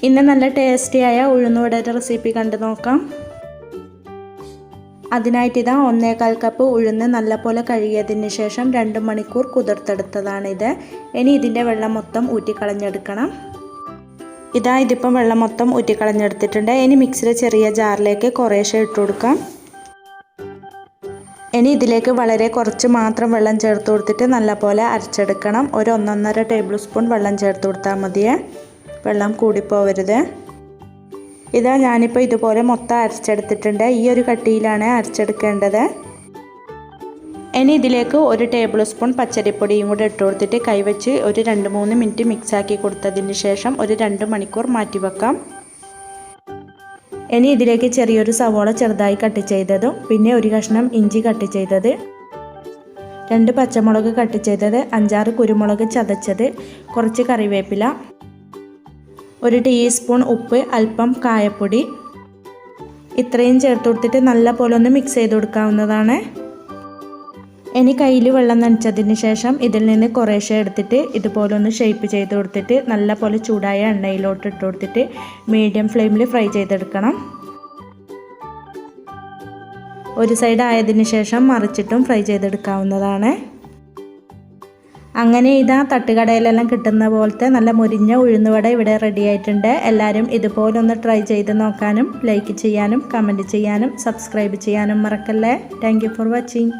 ഇന്ന് നല്ല ടേസ്റ്റിയായ ഉഴുന്നുവടയുടെ റെസിപ്പി കണ്ടു നോക്കാം. അതിനായിട്ട് ഇതാ 1/4 കപ്പ് ഉഴുന്ന് നല്ലപോലെ കഴുകിയതിന് ശേഷം 2 മണിക്കൂർ കുതിർത്തെടുത്തതാണിത്. ഇനി ഇതിൻ്റെ വെള്ളം മൊത്തം ഊറ്റിക്കളഞ്ഞെടുക്കണം. ഇതിപ്പം വെള്ളം മൊത്തം ഊറ്റിക്കളഞ്ഞെടുത്തിട്ടുണ്ട്. ഇനി മിക്സിയുടെ ചെറിയ ജാറിലേക്ക് കുറേശ്ശെ ഇട്ട് കൊടുക്കാം. ഇനി ഇതിലേക്ക് വളരെ കുറച്ച് മാത്രം വെള്ളം ചേർത്ത് കൊടുത്തിട്ട് നല്ലപോലെ അരച്ചെടുക്കണം. ഒരു 1.5 ടേബിൾ സ്പൂൺ വെള്ളം ചേർത്ത് കൊടുത്താൽ മതിയേ, വെള്ളം കൂടിപ്പോവരുത്. ഞാനിപ്പോൾ ഇതുപോലെ മൊത്തം അരച്ചെടുത്തിട്ടുണ്ട്. ഈ ഒരു കട്ടിയിലാണ് അരച്ചെടുക്കേണ്ടത്. ഇനി ഇതിലേക്ക് 1 ടേബിൾ സ്പൂൺ പച്ചരിപ്പൊടിയും കൂടെ ഇട്ട് കൊടുത്തിട്ട് കൈവച്ച് ഒരു 2-3 മിനിറ്റ് മിക്സാക്കി കൊടുത്തതിന് ശേഷം ഒരു 2 മണിക്കൂർ മാറ്റി വെക്കാം. ഇനി ഇതിലേക്ക് ചെറിയൊരു സവോള ചെറുതായി കട്ട് ചെയ്തതും പിന്നെ ഒരു കഷ്ണം ഇഞ്ചി കട്ട് ചെയ്തത്, 2 പച്ചമുളക് കട്ട് ചെയ്തത്, 5-6 കുരുമുളക് ചതച്ചത്, കുറച്ച് കറിവേപ്പില, 1 ടീസ്പൂൺ ഉപ്പ്, അല്പം കായപ്പൊടി, ഇത്രയും ചേർത്ത് കൊടുത്തിട്ട് നല്ല പോലെ ഒന്ന് മിക്സ് ചെയ്ത് കൊടുക്കാവുന്നതാണ്. ഇനി കയ്യിൽ വെള്ളം നനച്ചതിന് ശേഷം ഇതിൽ നിന്ന് കുറേശ്ശെ എടുത്തിട്ട് ഇതുപോലെ ഒന്ന് ഷേപ്പ് ചെയ്ത് കൊടുത്തിട്ട് നല്ല പോലെ ചൂടായ എണ്ണയിലോട്ട് ഇട്ട് കൊടുത്തിട്ട് മീഡിയം ഫ്ലെയിമിൽ ഫ്രൈ ചെയ്തെടുക്കണം. ഒരു സൈഡ് ആയതിന് ശേഷം മറിച്ചിട്ടും ഫ്രൈ ചെയ്തെടുക്കാവുന്നതാണ്. അങ്ങനെ തട്ടുകടയിലെല്ലാം കിട്ടുന്ന പോലത്തെ നല്ല മുരിഞ്ഞ ഉഴുന്നുവട ഇവിടെ റെഡി ആയിട്ടുണ്ട്. എല്ലാവരും ഇതുപോലെ ഒന്ന് ട്രൈ ചെയ്ത് നോക്കാനും ലൈക്ക് ചെയ്യാനും കമൻറ്റ് ചെയ്യാനും സബ്സ്ക്രൈബ് ചെയ്യാനും മറക്കല്ലേ. Thank you for watching.